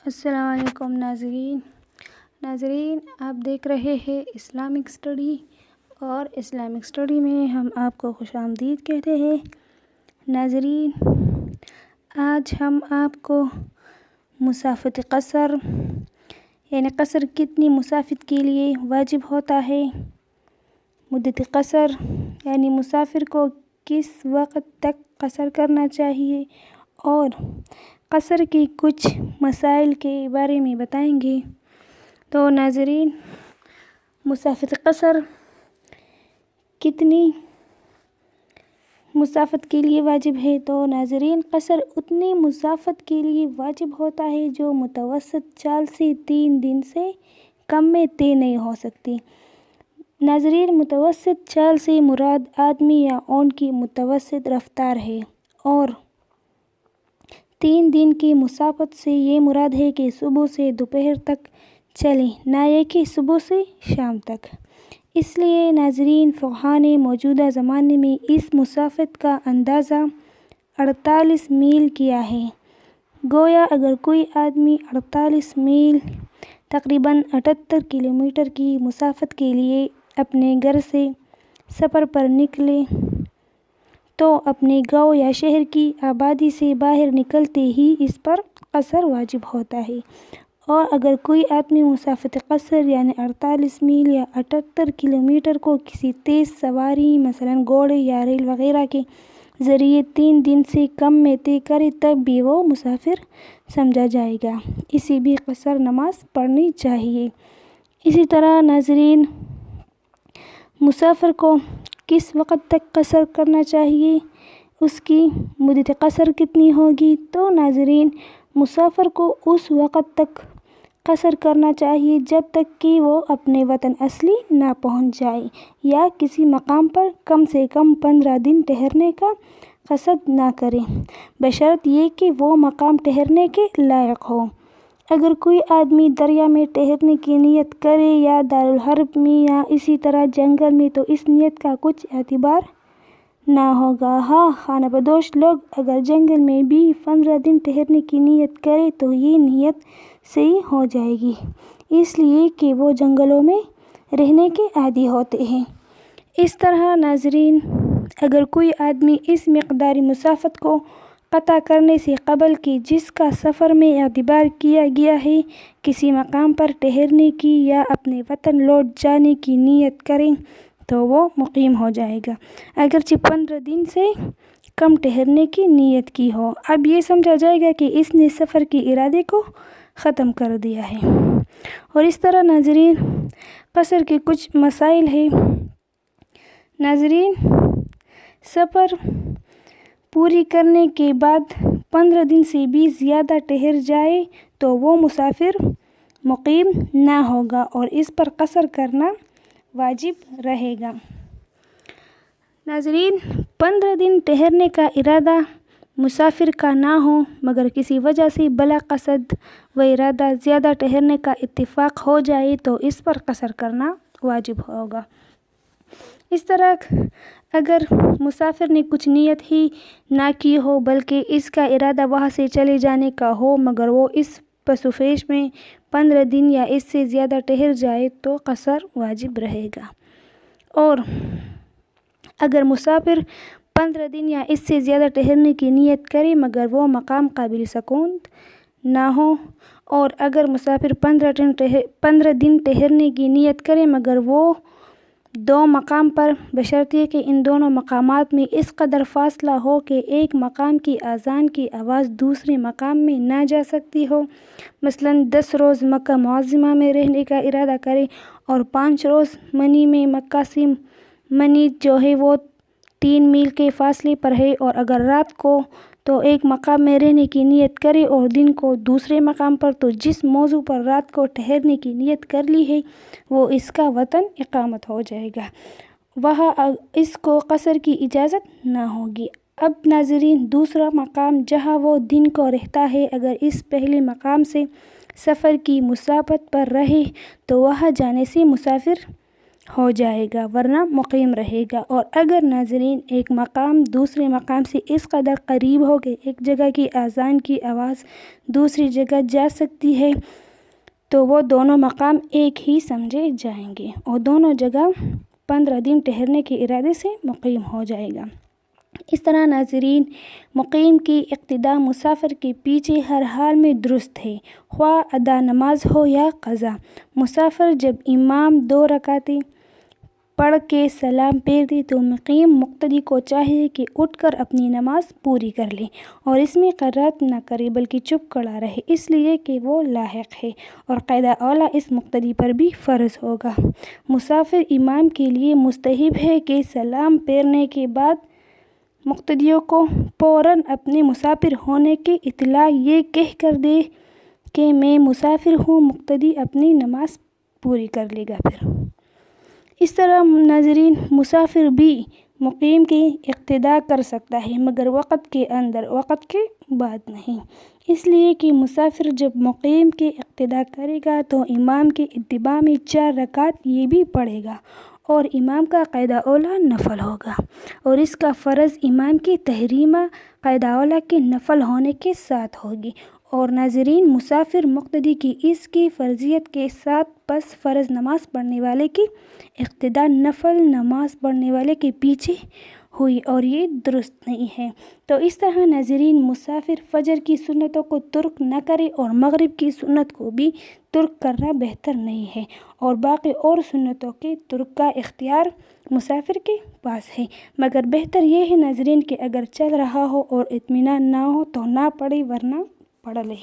السلام علیکم ناظرین، آپ دیکھ رہے ہیں اسلامک اسٹڈی، اور اسلامک اسٹڈی میں ہم آپ کو خوش آمدید کہتے ہیں۔ ناظرین، آج ہم آپ کو مسافت قصر یعنی قصر کتنی مسافت کے لیے واجب ہوتا ہے، مدت قصر یعنی مسافر کو کس وقت تک قصر کرنا چاہیے، اور قصر کی کچھ مسائل کے بارے میں بتائیں گے۔ تو ناظرین، مسافت قصر کتنی مسافت کے لیے واجب ہے؟ تو ناظرین، قصر اتنی مسافت کے لیے واجب ہوتا ہے جو متوسط چال سے 3 دن سے کم میں طے نہیں ہو سکتی۔ ناظرین، متوسط چال سے مراد آدمی یا اونٹ کی متوسط رفتار ہے، اور 3 دن کی مسافت سے یہ مراد ہے کہ صبح سے دوپہر تک چلے، نہ یہ کہ صبح سے شام تک۔ اس لیے ناظرین، فقہاء نے موجودہ زمانے میں اس مسافت کا اندازہ 48 میل کیا ہے۔ گویا اگر کوئی آدمی 48 میل تقریباً 78 کلومیٹر کی مسافت کے لیے اپنے گھر سے سفر پر نکلے تو اپنے گاؤں یا شہر کی آبادی سے باہر نکلتے ہی اس پر قصر واجب ہوتا ہے۔ اور اگر کوئی آدمی مسافت قصر یعنی 48 میل یا 78 کلومیٹر کو کسی تیز سواری مثلاً گھوڑے یا ریل وغیرہ کے ذریعے 3 دن سے کم میں طے کرے تب بھی وہ مسافر سمجھا جائے گا، اسے بھی قصر نماز پڑھنی چاہیے۔ اسی طرح ناظرین، مسافر کو کس وقت تک قصر کرنا چاہیے، اس کی مدت قصر کتنی ہوگی؟ تو ناظرین، مسافر کو اس وقت تک قصر کرنا چاہیے جب تک کہ وہ اپنے وطن اصلی نہ پہنچ جائے، یا کسی مقام پر کم سے کم 15 دن ٹھہرنے کا قصد نہ کرے، بشرط یہ کہ وہ مقام ٹھہرنے کے لائق ہو۔ اگر کوئی آدمی دریا میں ٹھہرنے کی نیت کرے یا دارالحرب میں یا اسی طرح جنگل میں تو اس نیت کا کچھ اعتبار نہ ہوگا۔ ہاں، خانہ بدوش لوگ اگر جنگل میں بھی 15 دن ٹھہرنے کی نیت کرے تو یہ نیت صحیح ہو جائے گی، اس لیے کہ وہ جنگلوں میں رہنے کے عادی ہوتے ہیں۔ اس طرح ناظرین، اگر کوئی آدمی اس مقداری مسافت کو قطع کرنے سے قبل کہ جس کا سفر میں اعتبار کیا گیا ہے کسی مقام پر ٹھہرنے کی یا اپنے وطن لوٹ جانے کی نیت کرے تو وہ مقیم ہو جائے گا، اگرچہ 15 دن سے کم ٹھہرنے کی نیت کی ہو۔ اب یہ سمجھا جائے گا کہ اس نے سفر کے ارادے کو ختم کر دیا ہے۔ اور اس طرح ناظرین، قصر کے کچھ مسائل ہیں۔ ناظرین، سفر پوری کرنے کے بعد 15 دن سے بھی زیادہ ٹھہر جائے تو وہ مسافر مقیم نہ ہوگا اور اس پر قصر کرنا واجب رہے گا۔ ناظرین، 15 دن ٹھہرنے کا ارادہ مسافر کا نہ ہو مگر کسی وجہ سے بلا قصد و ارادہ زیادہ ٹھہرنے کا اتفاق ہو جائے تو اس پر قصر کرنا واجب ہوگا۔ اس طرح اگر مسافر نے کچھ نیت ہی نہ کی ہو بلکہ اس کا ارادہ وہاں سے چلے جانے کا ہو مگر وہ اس پس و پیش میں 15 دن یا اس سے زیادہ ٹھہر جائے تو قصر واجب رہے گا۔ اور اگر مسافر 15 دن یا اس سے زیادہ ٹھہرنے کی نیت کرے مگر وہ مقام قابل سکون نہ ہو، اور اگر مسافر 15 دن ٹھہرنے کی نیت کرے مگر وہ 2 مقام پر، بشرط یہ کہ ان دونوں مقامات میں اس قدر فاصلہ ہو کہ ایک مقام کی اذان کی آواز دوسرے مقام میں نہ جا سکتی ہو، مثلاً 10 روز مکہ معظمہ میں رہنے کا ارادہ کرے اور 5 روز منی میں، مکہ سے منی جو ہے وہ 3 میل کے فاصلے پر ہے، اور اگر رات کو تو ایک مقام میں رہنے کی نیت کرے اور دن کو دوسرے مقام پر، تو جس موضوع پر رات کو ٹھہرنے کی نیت کر لی ہے وہ اس کا وطن اقامت ہو جائے گا، وہاں اس کو قصر کی اجازت نہ ہوگی۔ اب ناظرین، دوسرا مقام جہاں وہ دن کو رہتا ہے اگر اس پہلے مقام سے سفر کی مسافت پر رہے تو وہاں جانے سے مسافر ہو جائے گا ورنہ مقیم رہے گا۔ اور اگر ناظرین ایک مقام دوسرے مقام سے اس قدر قریب ہو کہ ایک جگہ کی اذان کی آواز دوسری جگہ جا سکتی ہے تو وہ دونوں مقام ایک ہی سمجھے جائیں گے اور دونوں جگہ 15 دن ٹھہرنے کے ارادے سے مقیم ہو جائے گا۔ اس طرح ناظرین مقیم کی اقتداء مسافر کے پیچھے ہر حال میں درست ہے، خواہ ادا نماز ہو یا قضا۔ مسافر جب امام 2 رکعتیں پڑھ کے سلام پھیر دے تو مقیم مقتدی کو چاہیے کہ اٹھ کر اپنی نماز پوری کر لے اور اس میں قرات نہ کرے بلکہ چپ کھڑا رہے، اس لیے کہ وہ لاحق ہے اور قاعدہ اولیٰ اس مقتدی پر بھی فرض ہوگا۔ مسافر امام کے لیے مستحب ہے کہ سلام پھیرنے کے بعد مقتدیوں کو فوراً اپنے مسافر ہونے کی اطلاع یہ کہہ کر دے کہ میں مسافر ہوں، مقتدی اپنی نماز پوری کر لے گا پھر۔ اس طرح ناظرین مسافر بھی مقیم کی اقتداء کر سکتا ہے مگر وقت کے اندر، وقت کے بعد نہیں، اس لیے کہ مسافر جب مقیم کی اقتداء کرے گا تو امام کے اتباع میں 4 رکعت یہ بھی پڑھے گا اور امام کا قاعدہ اولیٰ نفل ہوگا اور اس کا فرض امام کی تحریمہ قاعدہ اولیٰ کے نفل ہونے کے ساتھ ہوگی۔ اور ناظرین مسافر مقتدی کی اس کی فرضیت کے ساتھ پس فرض نماز پڑھنے والے کی اقتداء نفل نماز پڑھنے والے کے پیچھے ہوئی اور یہ درست نہیں ہے۔ تو اس طرح ناظرین مسافر فجر کی سنتوں کو ترک نہ کرے اور مغرب کی سنت کو بھی ترک کرنا بہتر نہیں ہے اور باقی اور سنتوں کے ترک کا اختیار مسافر کے پاس ہے، مگر بہتر یہ ہے ناظرین کہ اگر چل رہا ہو اور اطمینان نہ ہو تو نہ پڑھے ورنہ پڑھ لے۔